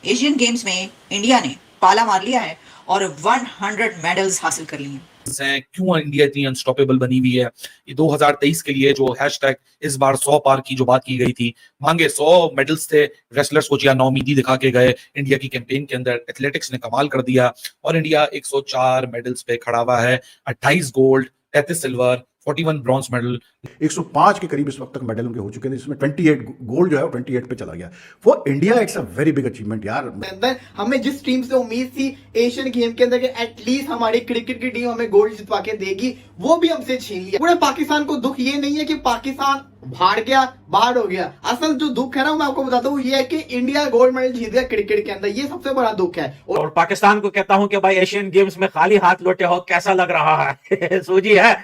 Asian games में India ने पाला मार लिया है और 100 मेडल्स हासिल कर लिए हैं। क्यों इंडिया इतनी अनस्टॉपेबल बनी हुई है? ये 2023 के लिए जो हैशटैग इस बार 100 पार की जो बात की गई थी, मांगे 100 मेडल्स थे, रेसलर्स को जिया नौमीदी दिखा के गए इंडिया की कैंपेन के अंदर। एथलेटिक्स ने कमाल कर दिया और इंडिया 104 मेडल्स पे खड़ा हुआ है। 28 गोल्ड, 33 सिल्वर, 41 ब्रॉन्ज मेडल, 105 के करीब इस वक्त तक मेडल उनके हो चुके हैं, जिसमें 28 गोल्ड जो है वो 28 पे चला गया। For India it's a very big achievement यार। अंदर हमें जिस टीम से उम्मीद थी एशियन गेम के अंदर कि एटलीस्ट हमारी क्रिकेट की टीम हमें गोल्ड जितवा के देगी, वो भी हमसे छीन लिया। पूरे पाकिस्तान को दुख ये नहीं है कि पाकिस्तान भाड़ गया, बाहर हो गया। असल जो दुख है ना, मैं आपको बताता हूँ, ये है कि इंडिया गोल्ड मेडल जीत गया क्रिकेट के अंदर, ये सबसे बड़ा दुख है। और पाकिस्तान को कहता हूं कि भाई एशियन गेम्स में खाली हाथ लौटे हो, कैसा लग रहा है? सूजी है।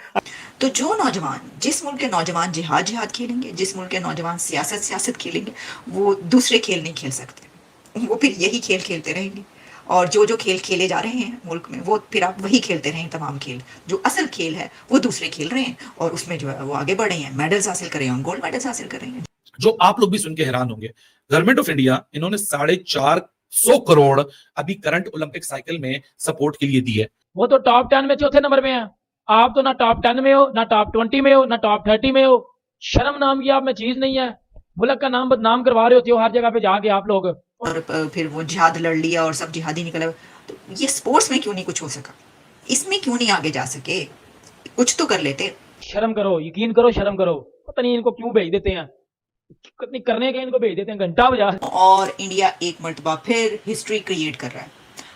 तो जो नौजवान, जिस मुल्क के नौजवान जिहाद खेलेंगे, जिस मुल्क के नौजवान सियासत खेलेंगे, वो दूसरे खेल नहीं खेल सकते। वो फिर यही खेल खेलते रहेंगे और जो खेल खेले जा रहे हैं मुल्क में, वो फिर आप वही खेलते रहें। तमाम खेल जो असल खेल है वो दूसरे खेल रहे हैं और उसमें जो है वो आगे बढ़ रहे हैं, मेडल्स हासिल कर रहे हैं, गोल्ड मेडल्स हासिल कर रहे हैं। जो आप लोग भी सुन के हैरान होंगे, गवर्नमेंट ऑफ इंडिया इन्होंने 450 करोड़ अभी करंट ओलंपिक साइकिल में सपोर्ट के लिए दी है। वो तो टॉप 10 में चौथे नंबर में है। आप तो ना टॉप 10 में हो, ना टॉप 20 में हो, ना टॉप 30 में हो। शर्म नाम की आप में चीज नहीं है। मुल्क का नाम बदनाम करवा रहे होते हो हर जगह पे जाके आप लोग। और फिर वो जिहाद लड़ लिया और सब जिहादी निकला। तो ये स्पोर्ट्स में क्यों नहीं कुछ हो सका? इसमें क्यों नहीं आगे जा सके? कुछ तो कर लेते। शर्म करो, यकीन करो, शर्म करो। पता नहीं इनको क्यों भेज देते हैं, कितनी करने के इनको भेज देते हैं, घंटा बजा। और इंडिया एक मर्तबा फिर हिस्ट्री क्रिएट कर रहा है।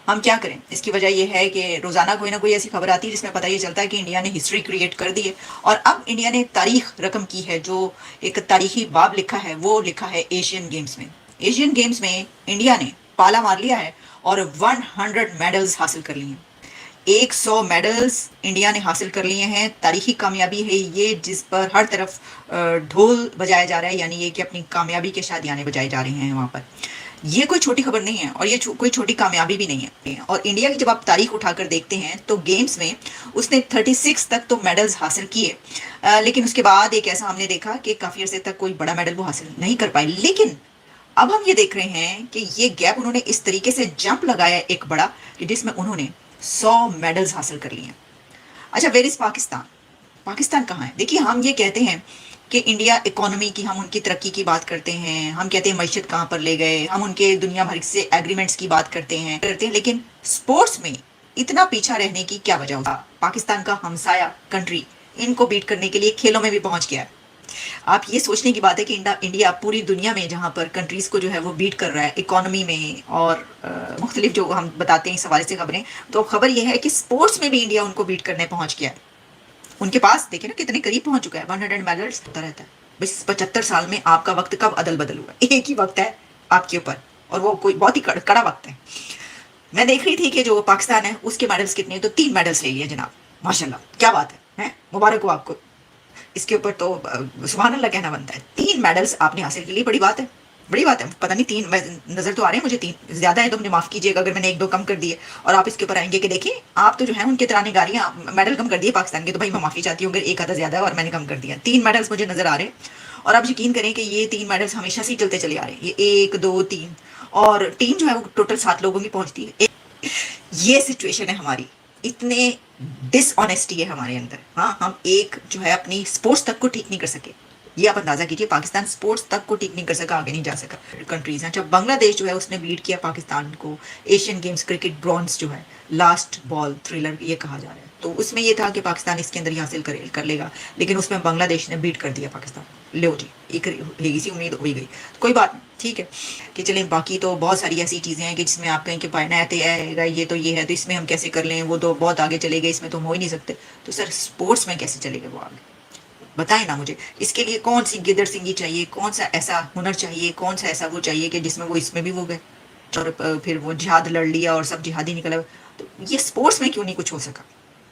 हम क्या करें? इसकी वजह यह है कि रोजाना कोई ना कोई ऐसी खबर आती है जिसमें पता ये चलता है कि इंडिया ने हिस्ट्री क्रिएट कर दी है। और अब इंडिया ने तारीख रकम की है, जो एक तारीखी बाब लिखा है, वो लिखा है एशियन गेम्स में। एशियन गेम्स में इंडिया ने पाला मार लिया है और 100 मेडल्स हासिल कर लिए हैं। 100 मेडल्स इंडिया ने हासिल कर लिए हैं। तारीखी कामयाबी है ये, जिस पर हर तरफ ढोल बजाया जा रहा है, यानी ये कि अपनी कामयाबी के शादियाने बजाए जा रहे हैं वहाँ पर। ये कोई छोटी खबर नहीं है और ये कोई छोटी कामयाबी भी नहीं है। और इंडिया की जब आप तारीख उठाकर देखते हैं तो गेम्स में उसने 36 तक तो मेडल्स हासिल किए, लेकिन उसके बाद एक ऐसा हमने देखा कि काफ़ी अर्से तक कोई बड़ा मेडल वो हासिल नहीं कर पाए। लेकिन अब हम ये देख रहे हैं कि ये गैप उन्होंने इस तरीके से जंप लगाया एक बड़ा, कि जिसमें उन्होंने 100 मेडल्स हासिल कर लिए। अच्छा, वेयर इज पाकिस्तान? पाकिस्तान कहाँ है? देखिए, हम ये कहते हैं कि इंडिया इकोनॉमी की, हम उनकी तरक्की की बात करते हैं, हम कहते हैं मैशत कहाँ पर ले गए, हम उनके दुनिया भर से एग्रीमेंट्स की बात करते हैं, लेकिन स्पोर्ट्स में इतना पीछा रहने की क्या वजह होगा? पाकिस्तान का हमसाया कंट्री इनको बीट करने के लिए खेलों में भी पहुंच गया है। आप ये सोचने की बात है कि इंडिया पूरी दुनिया में जहाँ पर कंट्रीज को जो है वो बीट कर रहा है इकोनॉमी में और मुख्तलिफ जो हम बताते हैं इस हवाले से खबरें, तो खबर यह है कि स्पोर्ट्स में भी इंडिया उनको बीट करने पहुंच गया है। उनके पास देखिए ना कितने करीब पहुंच चुका है। 100 मेडल्स होता रहता है। बस 75 साल में आपका वक्त कब अदल बदल हुआ? एक ही वक्त है आपके ऊपर, और वो कोई बहुत ही कड़ा वक्त है। मैं देख रही थी कि जो पाकिस्तान है उसके मेडल्स कितने, तो 3 मेडल्स ले लिए जनाब, माशाल्लाह, क्या बात है? मुबारक हो आपको। इसके ऊपर तो सुभान अल्लाह कहना बनता है। 3 मेडल्स आपने हासिल के लिए बड़ी बात है, बड़ी बात है। पता नहीं 3 नजर तो आ रहे हैं मुझे, 3 ज्यादा है तो मुझे माफ कीजिएगा अगर मैंने 1-2 कम कर दिए। और आप इसके ऊपर आएंगे कि देखिए आप तो जो है उनके तराने गा रही हैं, मेडल कम कर दिए पाकिस्तान के, तो भाई मैं माफी चाहती हूँ अगर एक आधा ज्यादा है और मैंने कम कर दिया। 3 मेडल्स मुझे नजर आ रहे हैं और आप यकीन करें कि ये 3 मेडल्स हमेशा से चलते चले आ रहे हैं। ये 1, 2, 3 और टीम जो है वो टोटल 7 लोगों की पहुंचती है। ये सिचुएशन है हमारी, इतने डिसऑनेस्टी है हमारे अंदर। हाँ, हम एक जो है अपनी स्पोर्ट्स तक को ठीक नहीं कर सके। ये आप अंदाजा कीजिए, पाकिस्तान स्पोर्ट्स तक को ठीक नहीं कर सका, आगे नहीं जा सका। कंट्रीज हैं, जब बांग्लादेश जो है उसने बीट किया पाकिस्तान को एशियन गेम्स क्रिकेट ब्रॉन्ज जो है, लास्ट बॉल थ्रिलर ये कहा जा रहा है, तो उसमें ये था कि पाकिस्तान इसके अंदर ही हासिल कर लेगा, लेकिन उसमें बांग्लादेश ने बीट कर दिया पाकिस्तान। लो जी, एक इसी उम्मीद हो गई। तो कोई बात नहीं, ठीक है कि चलें। बाकी तो बहुत सारी ऐसी चीज़ें हैं कि जिसमें आप कहें कि पायनाते आएगा, ये तो ये है, तो इसमें हम कैसे कर लें, वो तो बहुत आगे चले गए, इसमें तो हम हो ही नहीं सकते। तो सर स्पोर्ट्स में कैसे चलेगा वो आगे? बताएं ना मुझे। इसके लिए कौन सी गिदड़ सिंगी चाहिए, कौन सा ऐसा हुनर चाहिए, कौन सा ऐसा वो चाहिए कि जिसमें वो इसमें भी वो गए और फिर वो जिहाद लड़ लिया और सब जिहादी निकला। तो ये स्पोर्ट्स में क्यों नहीं कुछ हो सका?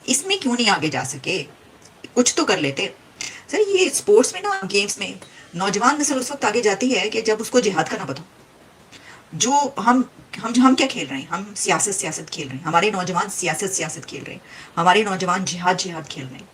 इसमें क्यों नहीं आगे जा सके? कुछ तो कर लेते सर। ये स्पोर्ट्स में ना, गेम्स में नौजवान नस्ल उस वक्त आगे जाती है कि जब उसको जिहाद का ना पता। जो हम क्या खेल रहे हैं? हम सियासत खेल रहे हैं। हमारे नौजवान सियासत खेल रहे हैं। हमारे नौजवान जिहाद खेल रहे हैं।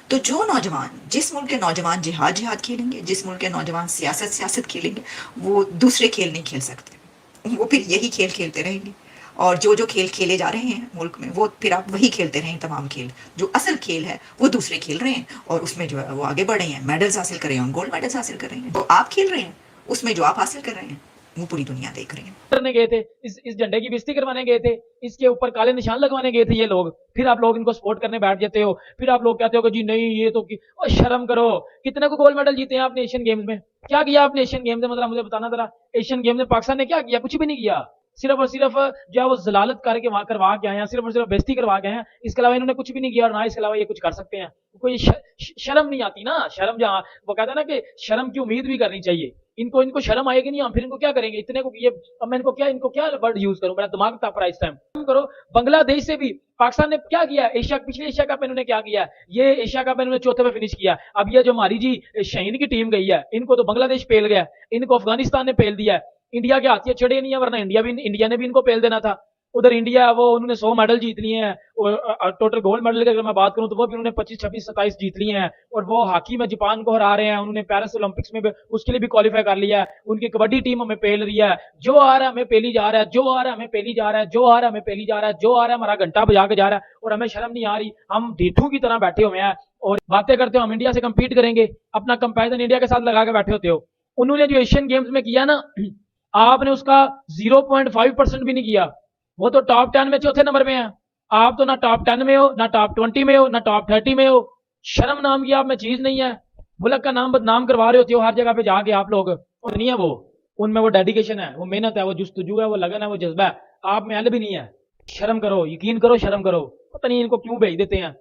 तो जो नौजवान, जिस मुल्क के नौजवान जिहाद खेलेंगे, जिस मुल्क के नौजवान सियासत खेलेंगे, वो दूसरे खेल नहीं खेल सकते। वो फिर यही खेल खेलते रहेंगे। और जो जो खेल खेले जा रहे हैं मुल्क में, वो फिर आप वही खेलते रहें। तमाम खेल, जो असल खेल है वो दूसरे खेल रहे हैं, और उसमें जो है वो आगे बढ़ रहे हैं, मेडल्स हासिल कर रहे हैं, गोल्ड मेडल्स हासिल कर रहे हैं। तो आप खेल रहे हैं, उसमें जो आप हासिल कर रहे हैं वो पूरी दुनिया देख रही है। करने गए थे, इस झंडे की बेइज्जती करवाने गए थे, इसके ऊपर काले निशान लगवाने गए थे ये लोग। फिर आप लोग इनको सपोर्ट करने बैठ जाते हो। फिर आप लोग कहते हो कि जी नहीं ये तो और शर्म करो। कितने को गोल्ड मेडल जीते हैं आपने एशियन गेम्स में? क्या किया आपने एशियन गेम्स में? मतलब मुझे बताना जरा, एशियन गेम्स में पाकिस्तान ने क्या किया? कुछ भी नहीं किया। सिर्फ और सिर्फ जो है वो जलालत करके वहां करवा के आए हैं, सिर्फ और सिर्फ बेइज्जती करवा के हैं। इसके अलावा इन्होंने कुछ भी नहीं किया, और ना इसके अलावा ये कुछ कर सकते हैं। कोई शर्म नहीं आती ना। शर्म, जहाँ वो कहता है ना कि शर्म की उम्मीद भी करनी चाहिए। इनको शर्म आएगी नहीं, हम फिर इनको क्या करेंगे? इतने को ये, अब मैं इनको क्या वर्ड यूज करूं? मेरा दिमाग ताप रहा है इस टाइम। करो, बांग्लादेश से भी पाकिस्तान ने क्या किया? पिछले एशिया कप में इन्होंने क्या किया? ये एशिया कप में इन्होंने चौथे में फिनिश किया। अब ये जो हमारी जी शहीन की टीम गई है, इनको तो बांग्लादेश पेल गया, इनको अफगानिस्तान ने पेल दिया है। इंडिया के हाथ ये चढ़े नहीं है, वरना इंडिया ने भी इनको पेल देना था। उधर इंडिया वो उन्होंने 100 मेडल जीत लिए हैं, और टोटल गोल्ड मेडल की अगर मैं बात करूं तो वो भी उन्होंने 25, 26, 27 जीत लिए हैं। और वो हॉकी में जापान को हरा रहे हैं, उन्होंने पेरिस ओलंपिक्स में भी उसके लिए भी क्वालिफाई कर लिया है। उनकी कबड्डी टीम हमें पेल रही है। जो आ रहा है हमें पेली जा रहा है, जो आ रहा है हमें पेली जा रहा है, जो आ रहा है हमें पेली जा रहा है, जो आ रहा है हमारा घंटा बजा के जा रहा है, और हमें शर्म नहीं आ रही। हम ढीठों की तरह बैठे हुए हैं और बातें करते हो हम इंडिया से कम्पीट करेंगे, अपना कंपेरिजन इंडिया के साथ लगा के बैठे होते हो। उन्होंने जो एशियन गेम्स में किया ना, आपने उसका 0.5% भी नहीं किया। वो तो टॉप 10 में चौथे नंबर पे हैं। आप तो ना टॉप 10 में हो, ना टॉप 20 में हो, ना टॉप 30 में हो। शर्म नाम की आप में चीज नहीं है। मुल्क का नाम बदनाम करवा रहे होते हो हर जगह पे जाके आप लोग। और नहीं है वो, उनमें वो डेडिकेशन है, वो मेहनत है, वो जुस्तजू है, वो लगन है, वो जज्बा है। आप में अल भी नहीं है। शर्म करो, यकीन करो, शर्म करो। पता नहीं इनको क्यों भेज देते हैं,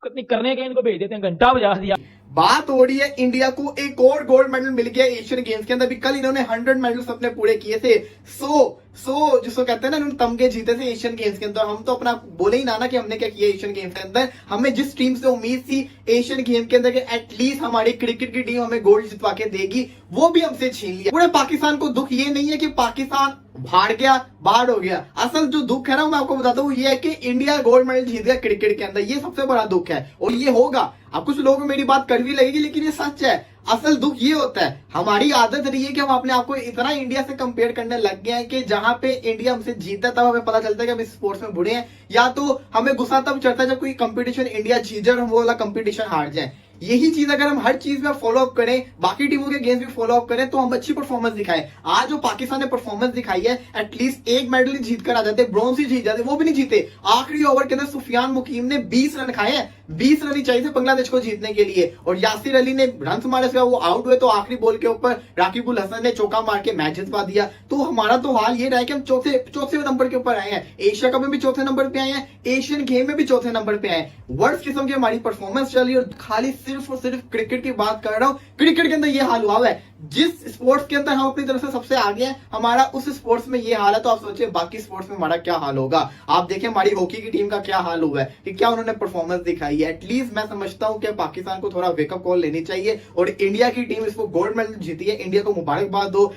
कितनी करने के इनको भेज देते हैं। घंटा बजा दिया। बात हो रही है इंडिया को एक और गोल्ड मेडल मिल गया एशियन गेम्स के अंदर भी। कल इन्होंने 100 मेडल्स अपने पूरे किए थे। 100 जिसको कहते हैं ना, इन्होंने तमगे जीते थे एशियन गेम्स के अंदर। हम तो अपना बोले ही ना कि हमने क्या किया एशियन गेम्स के अंदर। हमें जिस टीम से उम्मीद थी एशियन गेम के अंदर कि एटलीस्ट हमारी क्रिकेट की टीम हमें गोल्ड जितवा के देगी, वो भी हमसे छीन लिया। पूरे पाकिस्तान को दुख ये नहीं है कि पाकिस्तान भाड़ गया, बाढ़ हो गया। असल जो दुख है ना, मैं आपको बताता हूँ, ये है कि इंडिया गोल्ड मेडल जीत गया क्रिकेट के अंदर। ये सबसे बड़ा दुख है, और ये होगा। अब कुछ लोगों को मेरी बात कड़वी लगेगी, लेकिन ये सच है। असल दुख ये होता है, हमारी आदत रही है कि हम अपने आप को इतना इंडिया से कंपेयर करने लग गए हैं कि जहां पे इंडिया हमसे जीतता है तब हमें पता चलता है कि हम इस स्पोर्ट्स में बुरे हैं, या तो हमें गुस्सा तब चढ़ता है जब कोई कंपटीशन इंडिया जीत जाए और हम वो वाला कंपटीशन हार जाए। यही चीज अगर हम हर चीज में फॉलो अप करें, बाकी टीमों के गेम्स भी फॉलो अप करें, तो हम अच्छी परफॉर्मेंस दिखाएं। आज जो पाकिस्तान ने परफॉर्मेंस दिखाई है, एटलीस्ट एक मेडल ही जीत कर आ जाते, ब्रॉन्ज ही जीत जाते, वो भी नहीं जीते। आखिरी ओवर के अंदर सुफियान मुकीम ने 20 रन खाए हैं। 20 रन ही चाहिए थे बांग्लादेश को जीतने के लिए, और यासिर अली ने रन मारे, वो आउट हुए, तो आखिरी बॉल के ऊपर राकिबुल हसन ने चौका मार के मैच जितवा दिया। तो हमारा तो हाल ये रहा है कि हम चौथे नंबर के ऊपर आए हैं। एशिया कप में भी चौथे नंबर पे आए हैं, एशियन गेम में भी चौथे नंबर पे आए हैं। वर्स्ट किस्म की हमारी परफॉर्मेंस चल रही है, और खाली सिर्फ और सिर्फ क्रिकेट की बात कर रहा हूं। क्रिकेट के अंदर ये हाल हुआ है। जिस स्पोर्ट्स के अंदर हम अपनी तरफ से सबसे आगे हैं, हमारा उस स्पोर्ट्स में ये हाल है, तो आप सोचिए बाकी स्पोर्ट्स में हमारा क्या हाल होगा। आप देखें हमारी हॉकी की टीम का क्या हाल हुआ है, कि क्या उन्होंने परफॉर्मेंस दिखाई है। एटलीस्ट मैं समझता हूं कि पाकिस्तान को थोड़ा वेकअप कॉल लेनी चाहिए, और इंडिया की टीम इसको गोल्ड मेडल जीती है, इंडिया को मुबारकबाद दो।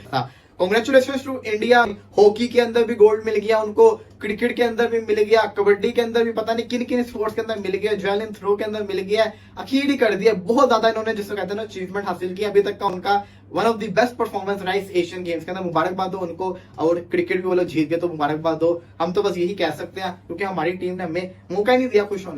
Congratulation to India. हॉकी के अंदर भी गोल्ड मिल गया उनको, क्रिकेट के अंदर भी मिल गया, कबड्डी के अंदर भी पता नहीं किन किन स्पोर्ट्स के अंदर मिल गया, जैवलिन थ्रो के अंदर मिल गया। अखीर ही कर दिया, बहुत ज्यादा इन्होंने जिसको कहते हैं ना अचीवमेंट हासिल किया। अभी तक का उनका one of the best performance रहा इस एशियन गेम्स के अंदर। मुबारकबाद दो उनको, और क्रिकेट भी वो लोग जीत गए तो मुबारकबाद दो। हम तो बस यही कह सकते हैं, क्योंकि हमारी टीम ने हमें मौका ही नहीं दिया खुश होने का।